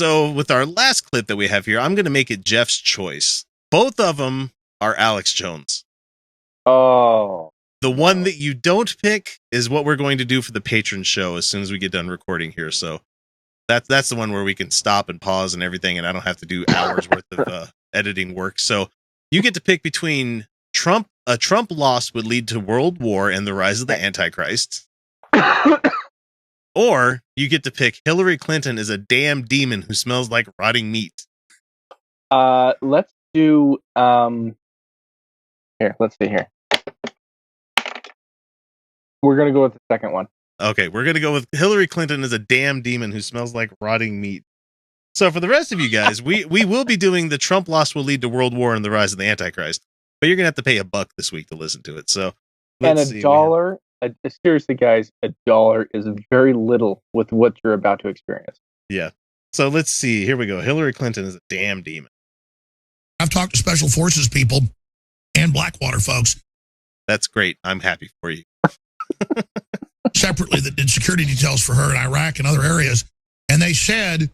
So with our last clip that we have here, I'm going to make it Jeff's choice. Both of them are Alex Jones. Oh. The one that you don't pick is what we're going to do for the patron show as soon as we get done recording here. So that's the one where we can stop and pause and everything, and I don't have to do hours worth of editing work. So you get to pick between Trump. A Trump loss would lead to world war and the rise of the Antichrist. Or you get to pick Hillary Clinton is a damn demon who smells like rotting meat. Let's do here. Let's see here. We're gonna go with the second one. Okay, we're gonna go with Hillary Clinton is a damn demon who smells like rotting meat. So for the rest of you guys, we will be doing the Trump loss will lead to world war and the rise of the Antichrist. But you're gonna have to pay $1 this week to listen to it. So let's see. $1. Seriously, guys, $1 is very little with what you're about to experience. Yeah. So let's see. Here we go. Hillary Clinton is a damn demon. I've talked to special forces people and Blackwater folks. That's great. I'm happy for you. Separately, that did security details for her in Iraq and other areas. And they said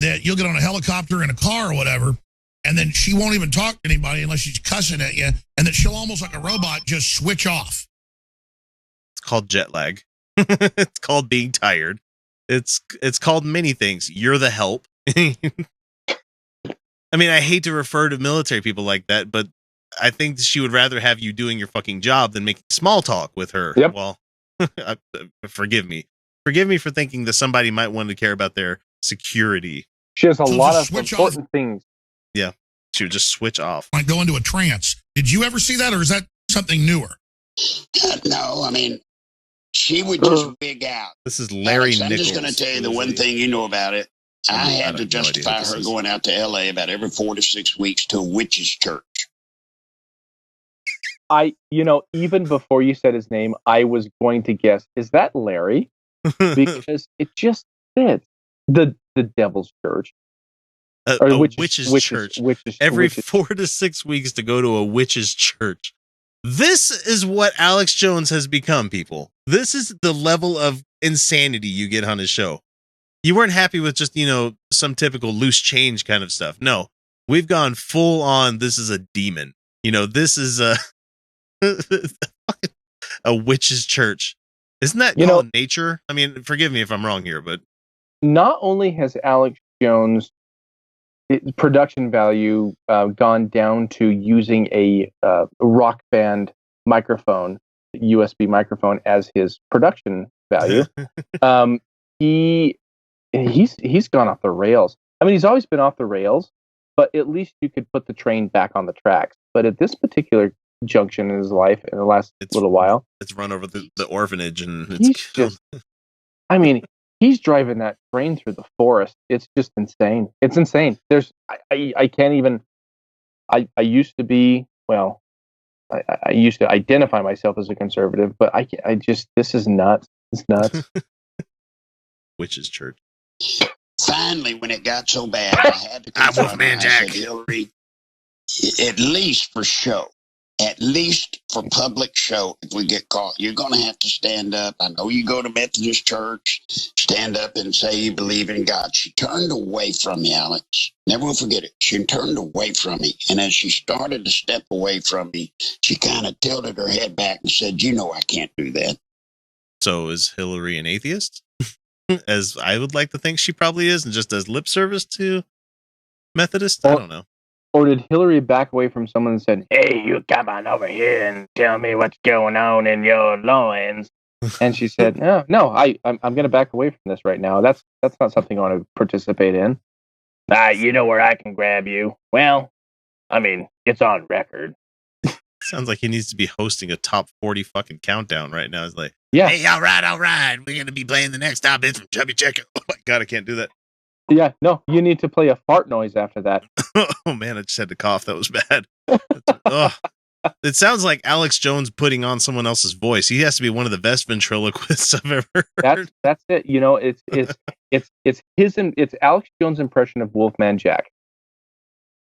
that you'll get on a helicopter in a car or whatever, and then she won't even talk to anybody unless she's cussing at you, and that she'll almost like a robot just switch off. It's called jet lag. It's called being tired. It's called many things. You're the help. I mean, I hate to refer to military people like that, but I think she would rather have you doing your fucking job than making small talk with her. Yep. Well, forgive me. Forgive me for thinking that somebody might want to care about their security. She has a So lot just of switch important things. Yeah. She would just switch off. Might go into a trance. Did you ever see that, or is that something newer? No, I mean, she would just wig out. This is Larry Alex, I'm Nichols. just going to tell you the one thing you know about it. I had to justify her going out to L.A. about every 4 to 6 weeks to a witch's church. Even before you said his name, I was going to guess, is that Larry? Because it just fits. The devil's church. A witch's church. Every 4 to 6 weeks to go to a witch's church. This is what Alex Jones has become, people. This is the level of insanity you get on his show. You weren't happy with just, some typical loose change kind of stuff. No, we've gone full on. This is a demon. This is a witch's church. Isn't that called nature? I mean, forgive me if I'm wrong here, but not only has Alex Jones' production value gone down to using a rock band microphone, USB microphone, as his production value, he's gone off the rails. I mean, he's always been off the rails, but at least you could put the train back on the tracks. But at this particular junction in his life, in the last little while, it's run over the orphanage, and he's just. I mean, he's driving that train through the forest. It's just insane. It's insane. I can't even. I used to be I used to identify myself as a conservative, but this is nuts. It's nuts. Witch's church. Finally, when it got so bad, I had to confront her. I said, Hillary, at least for show, at least for public show, if we get caught, you're going to have to stand up. I know you go to Methodist church, stand up and say you believe in God. She turned away from me, Alex. Never will forget it. She turned away from me. And as she started to step away from me, she kind of tilted her head back and said, I can't do that. So is Hillary an atheist? As I would like to think she probably is, and just does lip service to Methodist? I don't know. Or did Hillary back away from someone and said, "Hey, you come on over here and tell me what's going on in your loins"? And she said, "No, I'm going to back away from this right now. That's not something I want to participate in." You know where I can grab you. Well, I mean, it's on record. Sounds like he needs to be hosting a top 40 fucking countdown right now. It's like, yeah. Hey, all right. We're going to be playing the next top hits from Chubby Checker. Oh my God, I can't do that. Yeah, no, you need to play a fart noise after that. Oh man, I just had to cough. That was bad. It sounds like Alex Jones putting on someone else's voice. He has to be one of the best ventriloquists I've ever heard. That's it. It's Alex Jones' impression of Wolfman Jack.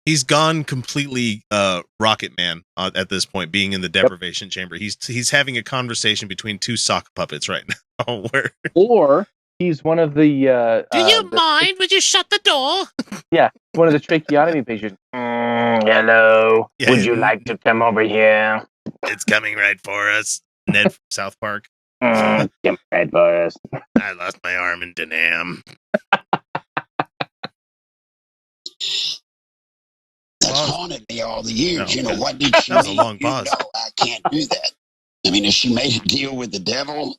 He's gone completely Rocket Man at this point, being in the deprivation chamber. He's having a conversation between two sock puppets right now. he's one of the. Do you mind? Would you shut the door? Yeah, one of the tracheotomy patients. Hello. Yeah, Would you like to come over here? It's coming right for us. Ned from South Park. Come right for us. I lost my arm in Denham. That's haunted me all the years. No, what did she that was a make long you pause. know? I can't do that. I mean, if she made a deal with the devil,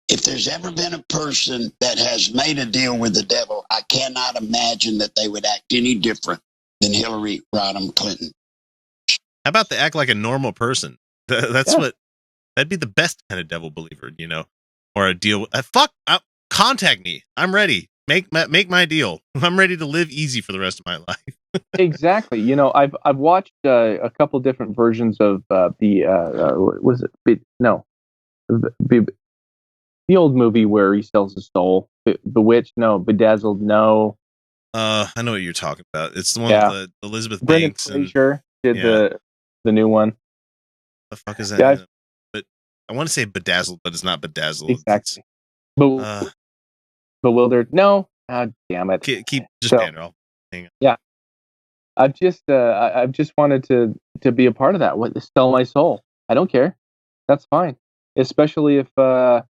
if there's ever been a person that has made a deal with the devil, I cannot imagine that they would act any different than Hillary Rodham Clinton. How about they act like a normal person? That'd be the best kind of devil believer, or a deal. Contact me. I'm ready. Make my deal. I'm ready to live easy for the rest of my life. Exactly. I've watched a couple different versions of the old movie where he sells his soul. Bewitched, no. Bedazzled, no. I know what you're talking about. It's the one with Elizabeth Brendan Banks. Fraser did the new one. The fuck is that? Yeah, but I want to say Bedazzled, but it's not Bedazzled. Exactly. Bewildered. No. Ah, damn it. Keep Pandro. Hang on. Yeah. I've just wanted to be a part of that. Sell my soul. I don't care. That's fine. Especially if I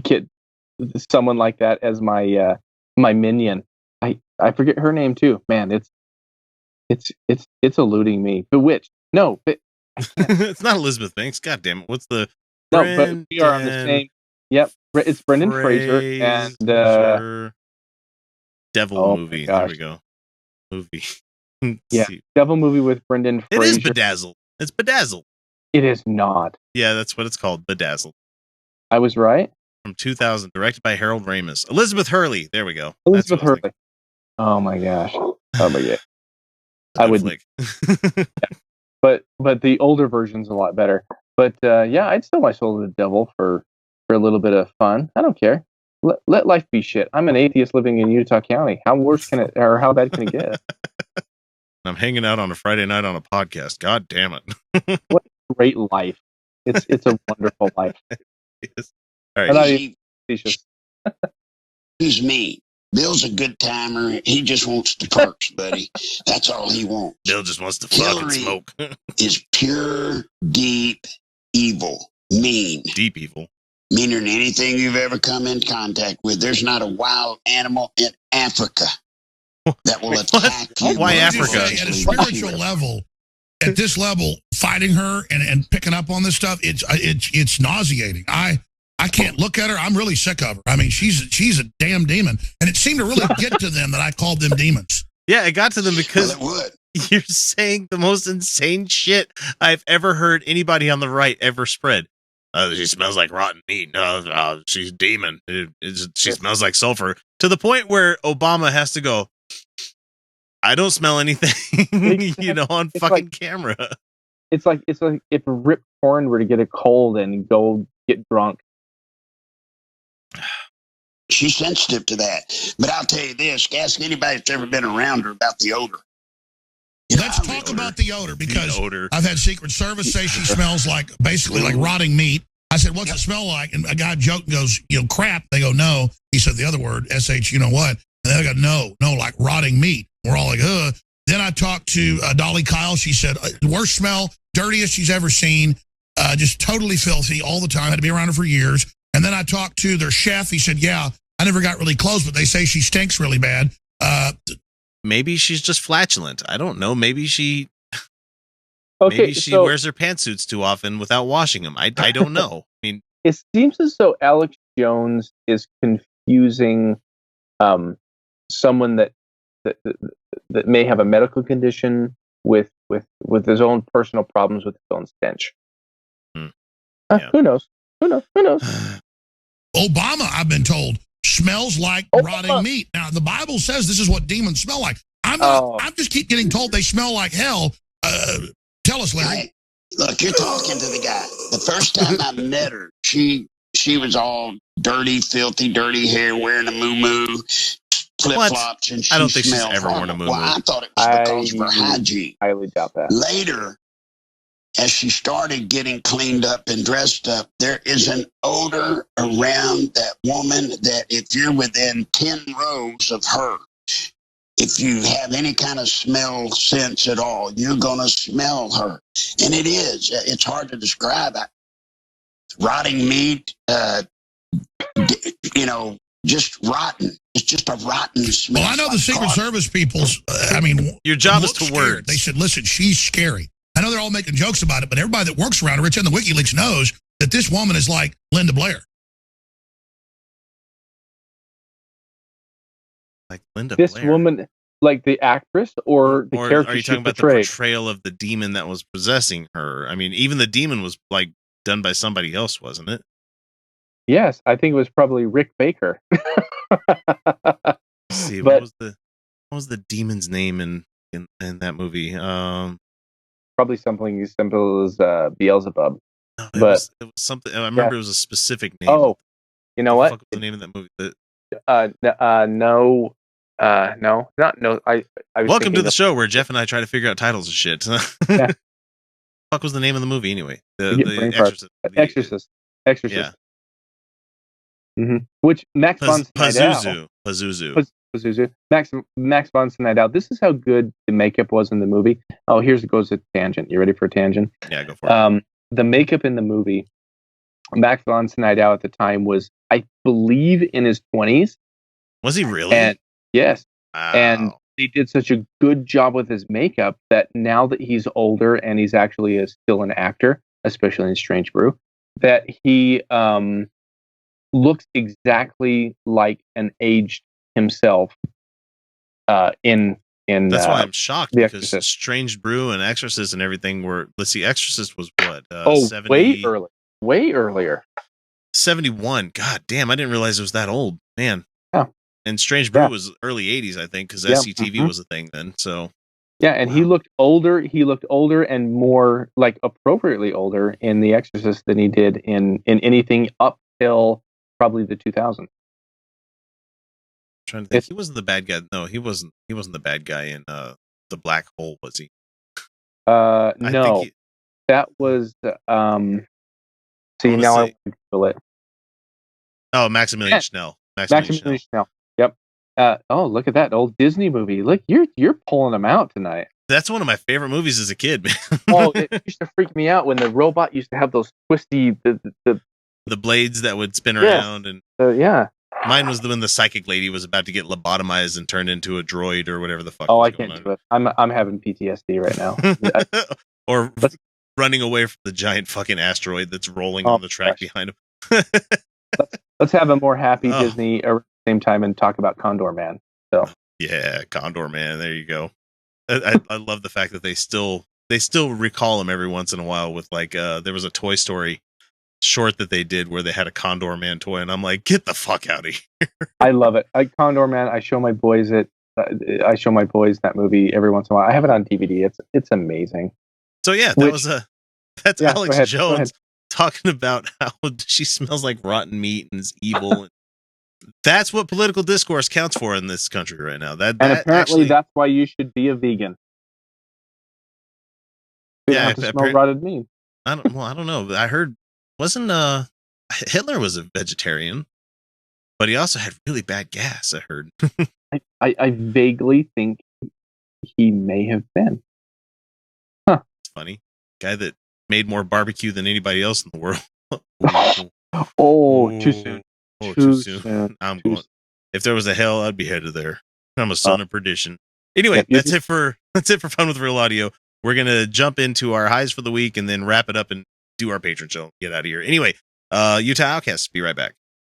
get someone like that as my minion. I forget her name too. Man, it's eluding me. Bewitched. No, it's not Elizabeth Banks. God damn it. What's the No, but we are on the same. Yep, it's Brendan Fraser and Devil movie. There we go. Movie. Yeah, Devil movie with Brendan Fraser. It is Bedazzled. It's Bedazzled. It is not. Yeah, that's what it's called. Bedazzled. I was right. From 2000, directed by Harold Ramis. Elizabeth Hurley. There we go. Elizabeth Hurley. Oh my gosh. Oh my god. I would. Yeah. But the older version's a lot better. But I'd sell my soul to the devil for a little bit of fun. I don't care. Let life be shit. I'm an atheist living in Utah County. How worse can it, or how bad can it get? I'm hanging out on a Friday night on a podcast. God damn it! What a great life! It's a wonderful life. Yes. All right. He's me. Bill's a good timer. He just wants the perks, buddy. That's all he wants. Bill just wants to fuck and smoke. Is pure, deep evil. Mean. Deep evil. Meaner than anything you've ever come in contact with. There's not a wild animal in Africa that will attack you. Why Africa? At a spiritual level, at this level, fighting her and picking up on this stuff, it's nauseating. I can't look at her. I'm really sick of her. I mean, she's a damn demon. And it seemed to really get to them that I called them demons. Yeah, it got to them because well, you're saying the most insane shit I've ever heard anybody on the right ever spread. She smells like rotten meat. No, she's a demon. She smells like sulfur. To the point where Obama has to go, I don't smell anything, on fucking camera. It's like if Rip Torn were to get a cold and go get drunk. She's sensitive to that. But I'll tell you this, ask anybody that's ever been around her about the odor. Let's talk about the odor, because I've had Secret Service say she smells like, basically like rotting meat. I said, what's it smell like? And a guy joked and goes, crap. They go, no. He said the other word, S-H, you know what? And they go, no, like rotting meat. We're all like, ugh. Then I talked to Dolly Kyle. She said, worst smell, dirtiest she's ever seen, just totally filthy all the time. Had to be around her for years. And then I talked to their chef. He said, yeah, I never got really close, but they say she stinks really bad. Maybe she's just flatulent. I don't know. Maybe she wears her pantsuits too often without washing them. I don't know. I mean, it seems as though Alex Jones is confusing someone that may have a medical condition with his own personal problems with his own stench. Yeah. Who knows? Obama, I've been told, smells like rotting meat. Now, the Bible says this is what demons smell like. I just keep getting told they smell like hell. Tell us, Larry. Look, you're talking to the guy. The first time I met her, she was all dirty, filthy, dirty hair, wearing a moo-moo, flip-flops, and she I don't think she's smelled ever worn a horrible. moo-moo. Well, I thought it was because of her hygiene. I highly doubt that. Later, as she started getting cleaned up and dressed up, there is an odor around that woman that if you're within 10 rows of her, if you have any kind of smell sense at all, you're going to smell her. And it's hard to describe. Rotting meat, just rotten. It's just a rotten smell. Well, I know the Secret Service people's, your job is to scared. words. They said, listen, she's scary. I know they're all making jokes about it, but everybody that works around her, it's in the WikiLeaks, knows that this woman is like Linda Blair. Like Linda This Blair. woman, like the actress or the character are you talking about portrayed? the portrayal of the demon that was possessing her? I mean, even the demon was like done by somebody else, wasn't it? Yes, I think it was probably Rick Baker. Let's see, what was the demon's name in that movie? Probably something as simple as Beelzebub. No, it was something. I remember it was a specific name. Oh, you know what? What was the name of that movie? No. I was Welcome to the show where Jeff and I try to figure out titles of shit. Yeah. What was the name of the movie anyway? The Exorcist. Exorcist. Yeah. Mm-hmm. Which Max von Sydow. Pazuzu. Max von Sydow. This is how good the makeup was in the movie. Oh, goes a tangent. You ready for a tangent? Yeah, go for it. The makeup in the movie, Max von Sydow at the time was, I believe, in his 20s. Was he really? And yes. Wow. And they did such a good job with his makeup that now that he's older and he's actually still an actor, especially in Strange Brew, that he looks exactly like an aged himself in that's why I'm shocked, because Exorcist. Strange Brew and Exorcist and everything were, let's see, Exorcist was what? 70, way earlier. 71. God damn, I didn't realize it was that old, man. Yeah. And Strange Brew was early 80s, I think, because SCTV was a thing then. So yeah, and he looked older. He looked older and more like appropriately older in The Exorcist than he did in anything up till probably the 2000s. Trying to think, he wasn't the bad guy. No, he wasn't the bad guy in the Black Hole, was he? No, that was see, now I feel it. Oh, Maximilian Schnell. Maximilian Schnell. Yep. Oh, look at that old Disney movie. Look, you're pulling them out tonight. That's one of my favorite movies as a kid, man. Oh, it used to freak me out when the robot used to have those twisty the blades that would spin around, and yeah. Mine was when the psychic lady was about to get lobotomized and turned into a droid or whatever the fuck. Oh, I can't do it. I'm having PTSD right now. Or running away from the giant fucking asteroid that's rolling on the track behind him. Let's have a more happy Disney at the same time and talk about Condor Man. So yeah, Condor Man. There you go. I love the fact that they still recall him every once in a while with like there was a Toy Story short that they did where they had a Condor Man toy, and I'm like, get the fuck out of here. I love it. Condor Man. I show my boys that movie every once in a while. I have it on DVD. It's amazing. So yeah, that's Alex Jones talking about how she smells like rotten meat and is evil. That's what political discourse counts for in this country right now. That apparently that's why you should be a vegan. You have to smell rotted meat. I don't know. I heard wasn't Hitler was a vegetarian, but he also had really bad gas, I heard. I vaguely think he may have been. Huh. It's funny. Guy that made more barbecue than anybody else in the world. Too soon. Too soon. If there was a hell, I'd be headed there. I'm a son of perdition. Anyway, that's it for Fun with Real Audio. We're gonna jump into our highs for the week and then wrap it up and do our patron show. Get out of here. Anyway, Utah Outcasts. Be right back.